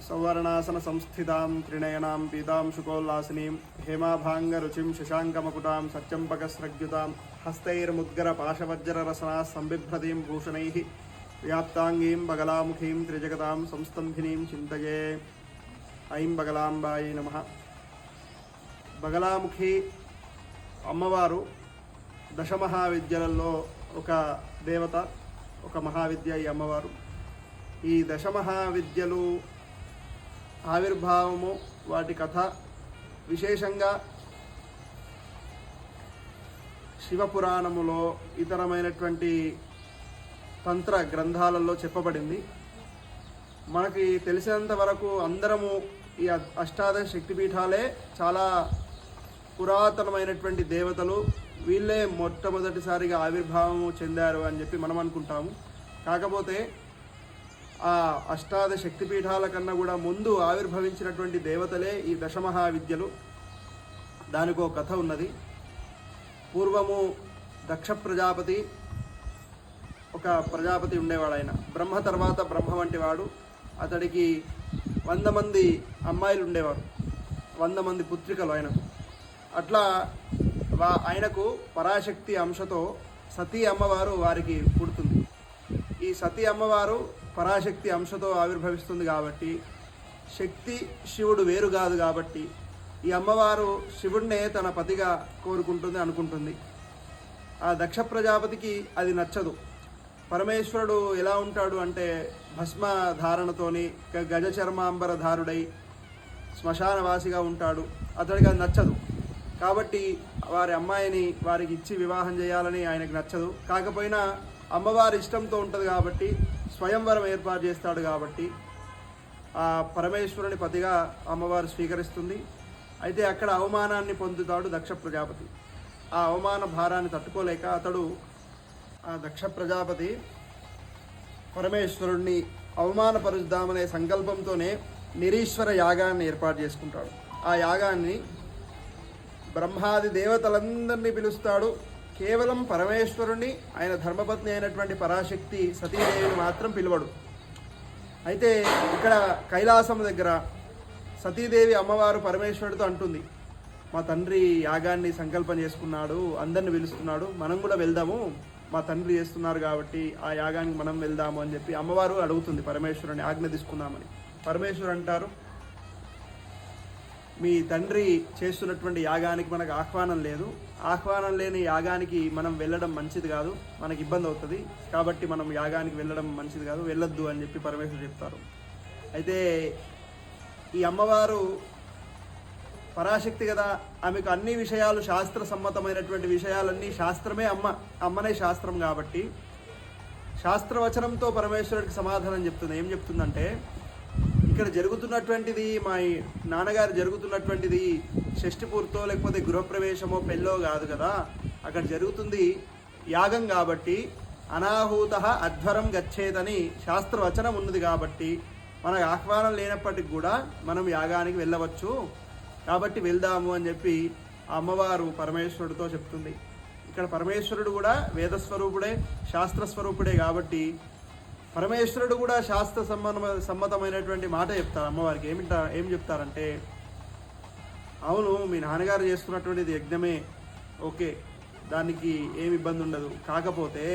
सौवर्णासन संस्थितां त्रिनयनां पीतां शुकोल्लासिनीं हेमाभाङ्गरुचिं शशाङ्कमकुटां सच्चम्पकस्रग्युतां हस्तैर्मुद्गरपाशवज्ररसनाः संबिभ्रतीं भूषणैः व्याप्ताङ्गीं बगलामुखीं त्रिजगतां संस्तम्भिनीं चिन्तये। ऐं बगलांबायै नमः। बगलामुखी అమ్మవారు దశమహావిద్యలలో ఒక దేవత, ఒక మహావిద్య ఈ అమ్మవారు. ఈ దశమహావిద్యలు ఆవిర్భావము, వాటి కథ విశేషంగా శివపురాణములో ఇతరమైనటువంటి తంత్ర గ్రంథాలలో చెప్పబడింది. మనకి తెలిసినంత వరకు అందరము ఈ అష్టాదశ శక్తిపీఠాలే చాలా పురాతనమైనటువంటి దేవతలు, వీళ్ళే మొట్టమొదటిసారిగా ఆవిర్భావము చెందారు అని చెప్పి మనం అనుకుంటాము. కాకపోతే ఆ అష్టాదశ శక్తిపీఠాల కన్నా కూడా ముందు ఆవిర్భవించినటువంటి దేవతలే ఈ దశమహావిద్యలు. దానికి ఒక కథ ఉన్నది. పూర్వము దక్ష ప్రజాపతి, ఒక ప్రజాపతి ఉండేవాడు. ఆయన బ్రహ్మ తర్వాత బ్రహ్మ వంటి వాడు. అతడికి 100 మంది అమ్మాయిలు ఉండేవారు, 100 మంది పుత్రికలు ఆయనకు. అట్లా ఆయనకు పరాశక్తి అంశతో సతీ అమ్మవారు వారికి పుడుతుంది. ఈ సతీ అమ్మవారు పరాశక్తి అంశతో ఆవిర్భవిస్తుంది కాబట్టి, శక్తి శివుడు వేరు కాదు కాబట్టి ఈ అమ్మవారు శివుడినే తన పతిగా కోరుకుంటుంది, అనుకుంటుంది. ఆ దక్ష ప్రజాపతికి అది నచ్చదు. పరమేశ్వరుడు ఎలా ఉంటాడు అంటే భస్మ ధారణతోని గజ చర్మాంబర ధారుడై శ్మశానవాసిగా ఉంటాడు. అతడికి అది నచ్చదు. కాబట్టి వారి అమ్మాయిని వారికి ఇచ్చి వివాహం చేయాలని ఆయనకు నచ్చదు. కాకపోయినా అమ్మవారి ఇష్టంతో ఉంటుంది కాబట్టి స్వయంవరం ఏర్పాటు చేస్తాడు. కాబట్టి ఆ పరమేశ్వరుని పతిగా అమ్మవారు స్వీకరిస్తుంది. అయితే అక్కడ అవమానాన్ని పొందుతాడు దక్ష ప్రజాపతి. ఆ అవమాన భారాన్ని తట్టుకోలేక అతడు, ఆ దక్ష ప్రజాపతి పరమేశ్వరుణ్ణి అవమానపరుద్దామనే సంకల్పంతోనే నిరీశ్వర యాగాన్ని ఏర్పాటు చేసుకుంటాడు. ఆ యాగాన్ని బ్రహ్మాది దేవతలందరినీ పిలుస్తాడు. కేవలం పరమేశ్వరుణ్ణి, ఆయన ధర్మపత్ని అయినటువంటి పరాశక్తి సతీదేవిని మాత్రం పిలువడు. అయితే ఇక్కడ కైలాసం దగ్గర సతీదేవి అమ్మవారు పరమేశ్వరుడితో అంటుంది, మా తండ్రి యాగాన్ని సంకల్పం చేసుకున్నాడు, అందరిని పిలుస్తున్నాడు, మనం కూడా వెళ్దాము, మా తండ్రి చేస్తున్నారు కాబట్టి ఆ యాగానికి మనం వెళ్దాము అని చెప్పి అమ్మవారు అడుగుతుంది పరమేశ్వరుని, ఆజ్ఞ తీసుకుందామని. పరమేశ్వరుడు అంటారు, మీ తండ్రి చేస్తున్నటువంటి యాగానికి మనకు ఆహ్వానం లేదు, ఆహ్వానం లేని యాగానికి మనం వెళ్ళడం మంచిది కాదు, మనకి ఇబ్బంది అవుతుంది, కాబట్టి మనం యాగానికి వెళ్ళడం మంచిది కాదు, వెళ్ళొద్దు అని చెప్పి పరమేశ్వరుడు చెప్తారు. అయితే ఈ అమ్మవారు పరాశక్తి కదా, ఆమెకు అన్ని విషయాలు శాస్త్ర సమ్మతమైనటువంటి విషయాలన్నీ, శాస్త్రమే అమ్మనే శాస్త్రం కాబట్టి శాస్త్రవచనంతో పరమేశ్వరుడికి సమాధానం చెప్తుంది. ఏం చెప్తుందంటే, ఇక్కడ జరుగుతున్నటువంటిది, మా నాన్నగారు జరుగుతున్నటువంటిది షష్ఠిపూర్తో లేకపోతే గృహప్రవేశమో పెళ్ళో కాదు కదా, అక్కడ జరుగుతుంది యాగం కాబట్టి అనాహూత అధ్వరం గచ్చేదని శాస్త్రవచనం ఉన్నది కాబట్టి మనకు ఆహ్వానం లేనప్పటికి కూడా మనం యాగానికి వెళ్ళవచ్చు, కాబట్టి వెళ్దాము అని చెప్పి ఆ అమ్మవారు పరమేశ్వరుడితో చెప్తుంది. ఇక్కడ పరమేశ్వరుడు కూడా వేదస్వరూపుడే, శాస్త్రస్వరూపుడే కాబట్టి పరమేశ్వరుడు కూడా శాస్త్ర సమ్మతమైనటువంటి మాట చెప్తారు అమ్మవారికి. ఏం చెప్తారంటే, అవును మీ నాన్నగారు చేస్తున్నటువంటిది యజ్ఞమే, ఓకే, దానికి ఏమి ఇబ్బంది ఉండదు. కాకపోతే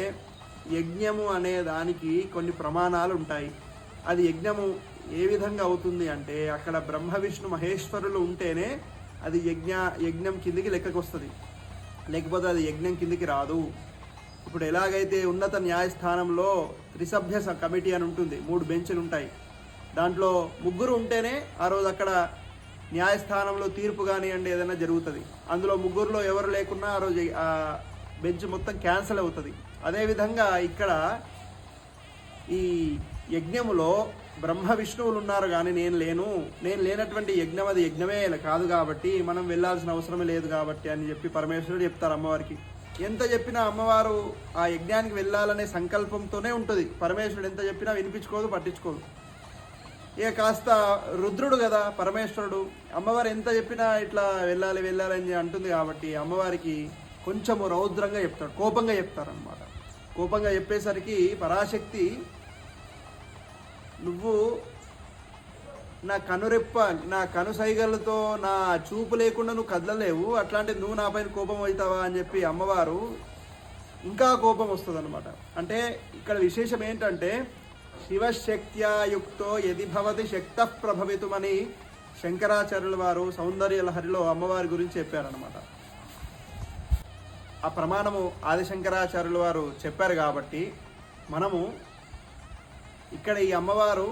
యజ్ఞము అనే దానికి కొన్ని ప్రమాణాలు ఉంటాయి. అది యజ్ఞము ఏ విధంగా అవుతుంది అంటే, అక్కడ బ్రహ్మ విష్ణు మహేశ్వరులు ఉంటేనే అది యజ్ఞం కిందికి లెక్కకు వస్తుంది, లేకపోతే అది యజ్ఞం కిందికి రాదు. ఇప్పుడు ఎలాగైతే ఉన్నత న్యాయస్థానంలో త్రిసభ్య కమిటీ అని ఉంటుంది, 3 బెంచ్లు ఉంటాయి, దాంట్లో 3 ఉంటేనే ఆ రోజు అక్కడ న్యాయస్థానంలో తీర్పు కానివ్వండి ఏదైనా జరుగుతుంది. అందులో 3లో ఎవరు లేకున్నా ఆ రోజు ఆ బెంచ్ మొత్తం క్యాన్సిల్ అవుతుంది. అదేవిధంగా ఇక్కడ ఈ యజ్ఞములో బ్రహ్మ విష్ణువులు ఉన్నారు కానీ నేను లేనటువంటి యజ్ఞం అది యజ్ఞమే కాదు కాబట్టి మనం వెళ్ళాల్సిన అవసరమే లేదు కాబట్టి అని చెప్పి పరమేశ్వరుడు చెప్తారు అమ్మవారికి. ఎంత చెప్పినా అమ్మవారు ఆ యజ్ఞానికి వెళ్ళాలనే సంకల్పంతోనే ఉంటుంది. పరమేశ్వరుడు ఎంత చెప్పినా వినిపించుకోదు, పట్టించుకోదు. ఇక కాస్త రుద్రుడు కదా పరమేశ్వరుడు, అమ్మవారు ఎంత చెప్పినా ఇట్లా వెళ్ళాలని అంటుంది కాబట్టి అమ్మవారికి కొంచెము రౌద్రంగా చెప్తాడు, కోపంగా చెప్తారనమాట. కోపంగా చెప్పేసరికి పరాశక్తి, నువ్వు నా కనురెప్ప, నా కనుసైగలతో నా చూపు లేకుండా నువ్వు కదలలేవు, అట్లాంటి నువ్వు నా పైన కోపం అవుతావా అని చెప్పి అమ్మవారు ఇంకా కోపం వస్తుంది అనమాట. అంటే ఇక్కడ విశేషం ఏంటంటే శివశక్త్యాయుక్తో యది భవతి శక్త ప్రభవితుమని శంకరాచార్యుల వారు సౌందర్య లహరిలో అమ్మవారి గురించి చెప్పారనమాట. ఆ ప్రమాణము ఆదిశంకరాచార్యుల వారు చెప్పారు కాబట్టి మనము ఇక్కడ ఈ అమ్మవారు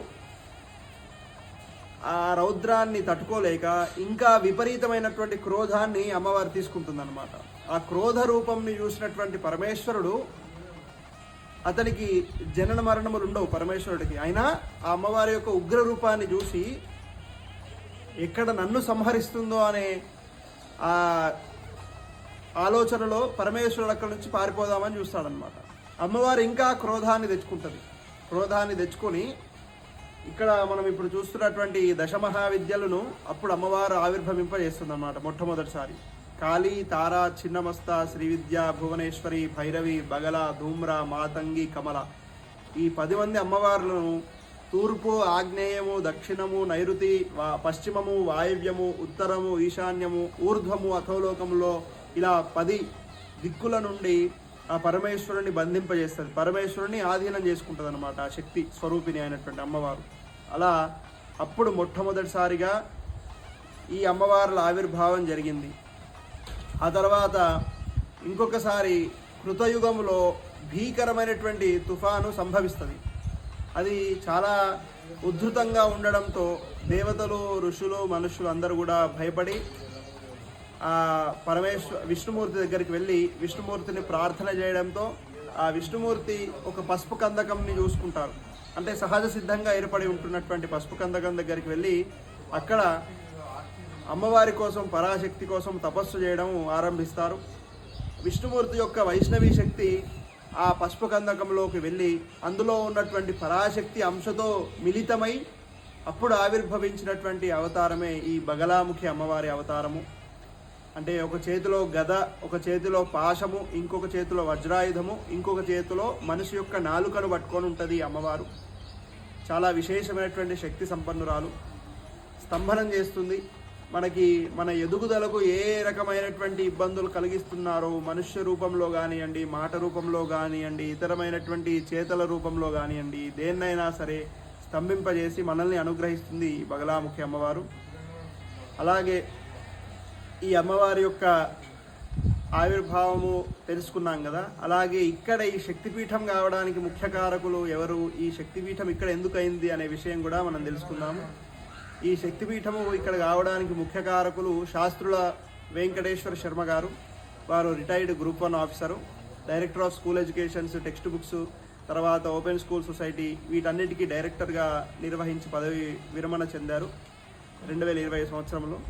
ఆ రౌద్రాన్ని తట్టుకోలేక ఇంకా విపరీతమైనటువంటి క్రోధాన్ని అమ్మవారు తీసుకుంటుందన్నమాట. ఆ క్రోధ రూపంని చూసినటువంటి పరమేశ్వరుడు, అతనికి జనన మరణములు ఉండవు పరమేశ్వరుడికి, అయినా ఆ అమ్మవారి యొక్క ఉగ్ర రూపాన్ని చూసి ఎక్కడ నన్ను సంహరిస్తుందో అనే ఆ ఆలోచనలో పరమేశ్వరుడు అక్కడి నుంచి పారిపోదామని చూస్తాడనమాట. అమ్మవారు ఇంకా క్రోధాన్ని తెచ్చుకుంటుంది. క్రోధాన్ని తెచ్చుకొని ఇక్కడ మనం ఇప్పుడు చూస్తున్నటువంటి దశమహావిద్యలను అప్పుడు అమ్మవారు ఆవిర్భవింపజేస్తుంది అన్నమాట. మొట్టమొదటిసారి కాళీ, తార, చిన్నమస్త, శ్రీవిద్య, భువనేశ్వరి, భైరవి, బగల, ధూమ్ర, మాతంగి, కమల, ఈ 10 మంది అమ్మవార్లను తూర్పు, ఆగ్నేయము, దక్షిణము, నైరుతి, పశ్చిమము, వాయవ్యము, ఉత్తరము, ఈశాన్యము, ఊర్ధ్వము, అథోలోకములో ఇలా 10 దిక్కుల నుండి ఆ పరమేశ్వరుని బంధింపజేస్తుంది. పరమేశ్వరుని ఆధీనం చేసుకుంటుంది అనమాట ఆ శక్తి స్వరూపిణి అయినటువంటి అమ్మవారు. అలా అప్పుడు మొట్టమొదటిసారిగా ఈ అమ్మవార్ల ఆవిర్భావం జరిగింది. ఆ తర్వాత ఇంకొకసారి కృతయుగంలో భీకరమైనటువంటి తుఫాను సంభవిస్తుంది. అది చాలా ఉద్ధృతంగా ఉండడంతో దేవతలు, ఋషులు, మనుషులు అందరూ కూడా భయపడి ఆ విష్ణుమూర్తి దగ్గరికి వెళ్ళి విష్ణుమూర్తిని ప్రార్థన చేయడంతో ఆ విష్ణుమూర్తి ఒక పసుపు కందకంని చూసుకుంటారు. అంటే సహజ సిద్ధంగా ఏర్పడి ఉంటున్నటువంటి పసుపు కందకం దగ్గరికి వెళ్ళి అక్కడ అమ్మవారి కోసం, పరాశక్తి కోసం తపస్సు చేయడం ఆరంభిస్తారు. విష్ణుమూర్తి యొక్క వైష్ణవీ శక్తి ఆ పసుపు కందకంలోకి వెళ్ళి అందులో ఉన్నటువంటి పరాశక్తి అంశతో మిళితమై అప్పుడు ఆవిర్భవించినటువంటి అవతారమే ఈ బగలాముఖి అమ్మవారి అవతారము. అంటే ఒక చేతిలో గద, ఒక చేతిలో పాశము, ఇంకొక చేతిలో వజ్రాయుధము, ఇంకొక చేతిలో మనిషి యొక్క నాలుకను పట్టుకొని ఉంటుంది అమ్మవారు. చాలా విశేషమైనటువంటి శక్తి సంపన్నురాలు. స్తంభనం చేస్తుంది. మనకి మన ఎదుగుదలకు ఏ రకమైనటువంటి ఇబ్బందులు కలిగిస్తున్నారో మనుష్య రూపంలో కానివ్వండి, మాట రూపంలో కానివ్వండి, ఇతరమైనటువంటి చేతల రూపంలో కానివ్వండి, దేన్నైనా సరే స్తంభింపజేసి మనల్ని అనుగ్రహిస్తుంది ఈ బగలాముఖి అమ్మవారు. అలాగే ఈ అమ్మవారి యొక్క ఆవిర్భావము తెలుసుకున్నాం కదా. అలాగే ఇక్కడ ఈ శక్తిపీఠం కావడానికి ముఖ్య కారకులు ఎవరు, ఈ శక్తిపీఠం ఇక్కడ ఎందుకు అయింది అనే విషయం కూడా మనం తెలుసుకుందాము. ఈ శక్తిపీఠము ఇక్కడ కావడానికి ముఖ్య కారకులు శాస్త్రుల వెంకటేశ్వర శర్మ గారు. వారు retired group 1 officer, director of school educations, text books, తర్వాత ఓపెన్ స్కూల్ సొసైటీ, వీటన్నిటికీ డైరెక్టర్గా నిర్వహించి పదవి విరమణ చెందారు 2020 సంవత్సరంలో.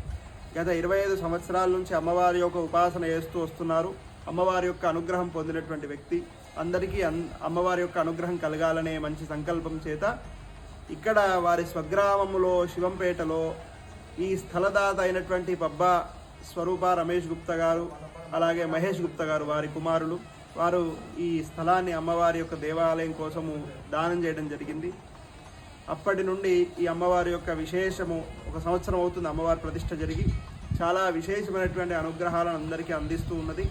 గత 25 సంవత్సరాల నుంచి అమ్మవారి యొక్క ఉపాసన చేస్తూ వస్తున్నారు. అమ్మవారి యొక్క అనుగ్రహం పొందినటువంటి వ్యక్తి. అందరికీ అమ్మవారి యొక్క అనుగ్రహం కలగాలనే మంచి సంకల్పం చేత ఇక్కడ వారి స్వగ్రామములో శివంపేటలో ఈ స్థలదాత అయినటువంటి పబ్బా స్వరూప రమేష్ గుప్తా గారు, అలాగే మహేష్ గుప్తా గారు, వారి కుమారులు, వారు ఈ స్థలాన్ని అమ్మవారి యొక్క దేవాలయం కోసము దానం చేయడం జరిగింది. అప్పటి నుండి ఈ అమ్మవారి యొక్క విశేషము 1 సంవత్సరం అవుతుంది అమ్మవారి ప్రతిష్ఠ జరిగి. చాలా విశేషమైనటువంటి అనుగ్రహాలను అందరికీ అందిస్తూ ఉన్నది.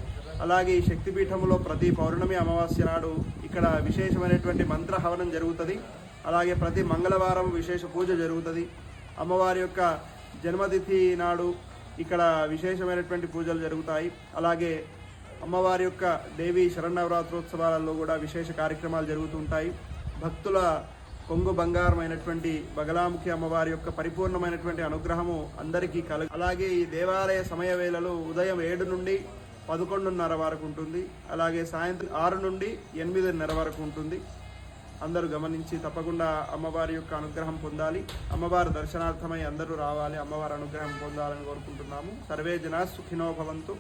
అలాగే ఈ శక్తిపీఠంలో ప్రతి పౌర్ణమి అమావాస్య నాడు ఇక్కడ విశేషమైనటువంటి మంత్ర హవనం జరుగుతుంది. అలాగే ప్రతి మంగళవారం విశేష పూజ జరుగుతుంది. అమ్మవారి యొక్క జన్మతిథి నాడు ఇక్కడ విశేషమైనటువంటి పూజలు జరుగుతాయి. అలాగే అమ్మవారి యొక్క దేవి శరన్నవరాత్రోత్సవాలలో కూడా విశేష కార్యక్రమాలు జరుగుతుంటాయి. భక్తుల కొంగు బంగారమైనటువంటి బగలాముఖి అమ్మవారి యొక్క పరిపూర్ణమైనటువంటి అనుగ్రహము అందరికీ అలాగే ఈ దేవాలయ సమయ వేళలు ఉదయం 7 నుండి 11:30 వరకు ఉంటుంది. అలాగే సాయంత్రం 6 నుండి 8:30 వరకు ఉంటుంది. అందరూ గమనించి తప్పకుండా అమ్మవారి యొక్క అనుగ్రహం పొందాలి. అమ్మవారి దర్శనార్థమై అందరూ రావాలి, అమ్మవారి అనుగ్రహం పొందాలని కోరుకుంటున్నాము. సర్వే జనా సుఖినో భవంతు.